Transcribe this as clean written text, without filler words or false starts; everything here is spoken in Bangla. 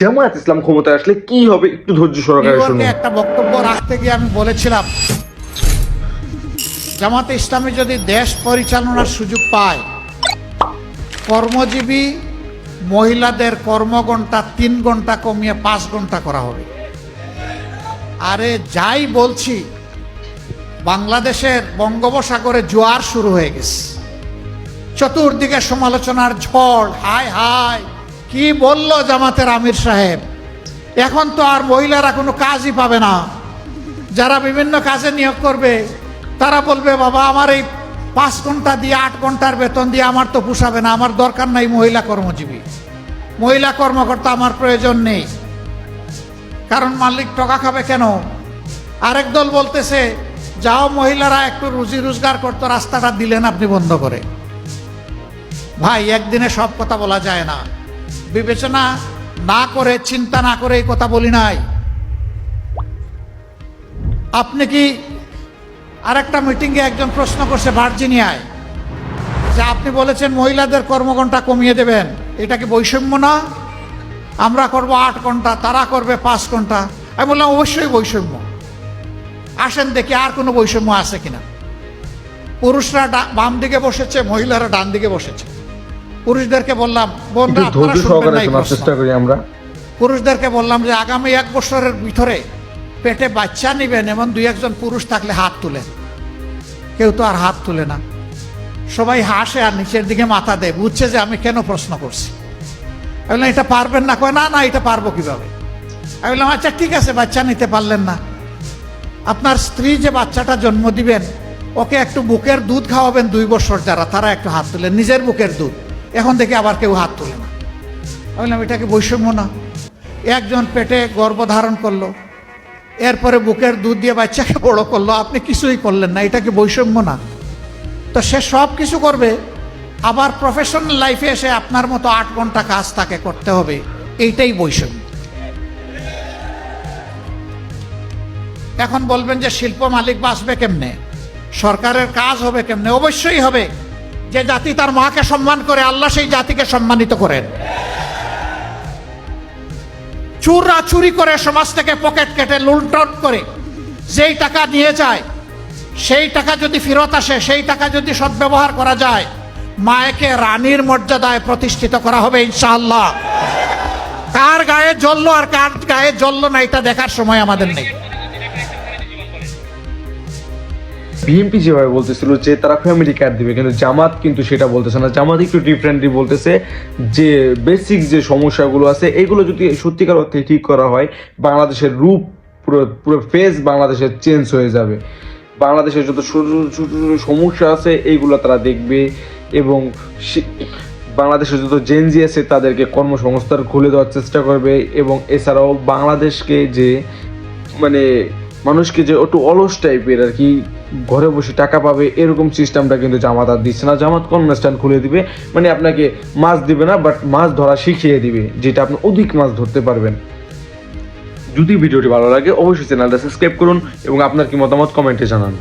জামায়াত ইসলাম ক্ষমতায় আসলে কি হবে একটু ধৈর্য সহকারে শুনুন। একটা বক্তব্য রাখতে গিয়ে আমি বলেছিলাম, জামাতে ইসলামী যদি দেশ পরিচালনার সুযোগ পায়, কর্মজীবী মহিলাদের কর্মঘণ্টা 3 ঘন্টা কমিয়ে 5 ঘন্টা করা হবে। আরে যাই বলছি, বাংলাদেশের বঙ্গোপসাগরে জোয়ার শুরু হয়ে গেছে, চতুর্দিকে সমালোচনার ঝড়। হায় হায়, কি বলল জামাতের আমির সাহেব, এখন তো আর মহিলারা কোনো কাজই পাবে না। যারা বিভিন্ন কাজে নিয়োগ করবে তারা বলবে, বাবা আমার এই 5 ঘন্টা দিয়ে 8 ঘন্টার বেতন দিয়ে আমার তো পোষাবে না, আমার দরকার নাই মহিলা কর্মজীবী, মহিলা কর্মকর্তা আমার প্রয়োজন নেই। কারণ মালিক টাকা খাবে কেন? আরেক দল বলতেছে, যাও মহিলারা একটু রুজি রোজগার করতো, রাস্তাটা দিলেন আপনি বন্ধ করে। ভাই, একদিনে সব কথা বলা যায় না, বিবেচনা না করে চিন্তা না করে এই কথা বলি নাই। আপনি কি আরেকটা মিটিংয়ে একজন প্রশ্ন করছে ভার্জিনিয়ায়, যে আপনি বলেছেন মহিলাদের কর্মঘণ্টা কমিয়ে দেবেন, এটা কি বৈষম্য না? আমরা করব 8 ঘন্টা, তারা করবে 5 ঘন্টা। আমি বললাম অবশ্যই বৈষম্য। আসেন দেখি আর কোনো বৈষম্য আছে কিনা। পুরুষরা বাম দিকে বসেছে, মহিলারা ডান দিকে বসেছে। পুরুষদেরকে বললাম, পুরুষদেরকে বললাম যে আগামী 1 বছরের ভিতরে পেটে বাচ্চা নিবেন এমন 2-1 পুরুষ থাকলে হাত তুলেন। কেউ তো আর হাত তুলে না, সবাই হাসে আর নিচের দিকে মাথা দেয়, বুঝছে যে আমি কেন প্রশ্ন করছি। আমি বললাম এটা পারবেন না? কয় না না, এটা পারবো কিভাবে। আমি বললাম আচ্ছা ঠিক আছে, বাচ্চা নিতে পারলেন না, আপনার স্ত্রী যে বাচ্চাটা জন্ম দিবেন ওকে একটু বুকের দুধ খাওয়াবেন 2 বছর, যারা তারা একটু হাত তুলেন, নিজের বুকের দুধ। এখন দেখি আবার কেউ হাত তুলে না। আমি বললাম এটা কি বৈষম্য না? একজন পেটে গর্ভধারণ করলো, এরপরে বুকের দুধ দিয়ে বাচ্চাকে বড় করলো, আপনি কিছুই করলেন না, এটা কি বৈষম্য না? তো সে সব কিছু করবে, আবার প্রফেশনাল লাইফে এসে আপনার মতো 8 ঘন্টা কাজ তাকে করতে হবে, এইটাই বৈষম্য। এখন বলবেন যে শিল্প মালিক বাঁচবে কেমনে, সরকারের কাজ হবে কেমনে? অবশ্যই হবে। যে জাতি তার মাকে সম্মান করে, আল্লাহ সেই জাতিকে সম্মানিত করেন। চুররা চুরি করে সমাজ থেকে পকেট কেটে লুণ্ঠন করে যেই টাকা নিয়ে যায়, সেই টাকা যদি ফেরত আসে, সেই টাকা যদি সদ্ব্যবহার করা যায়, মায়েকে রানীর মর্যাদায় প্রতিষ্ঠিত করা হবে ইনশাআল্লাহ। কার গায়ে জ্বললো আর কার গায়ে জ্বললো না এটা দেখার সময় আমাদের নেই। বিএনপি যেভাবে বলতেছিল যে তারা ফ্যামিলি কার্ড দিবে, কিন্তু জামাত কিন্তু সেটা বলতেছে না। জামাত একটু ডিফারেন্টলি বলতেছে যে বেসিক যে সমস্যাগুলো আছে এগুলো যদি সত্যিকার অর্থে ঠিক করা হয়, বাংলাদেশের রূপ পুরো ফেস বাংলাদেশের চেঞ্জ হয়ে যাবে। বাংলাদেশের যত ছোট ছোট সমস্যা আছে এইগুলো তারা দেখবে, এবং বাংলাদেশের যত জেনজি আছে তাদেরকে কর্মসংস্থান খুলে দেওয়ার চেষ্টা করবে। এবং এছাড়াও বাংলাদেশকে যে মানে মানুষকে যে একটু অলস টাইপের আর কি, ঘরে বসে টাকা পাবে এরকম সিস্টেমটা কিন্তু জামাত আর দিচ্ছে না। জামাত কর্মস্থান খুলে দিবে, মানে আপনাকে মাছ দিবে না, বাট মাছ ধরা শিখিয়ে দিবে, যেটা আপনি অধিক মাছ ধরতে পারবেন। যদি ভিডিওটি ভালো লাগে অবশ্যই চ্যানেলটা সাবস্ক্রাইব করুন এবং আপনার কি মতামত কমেন্টে জানান।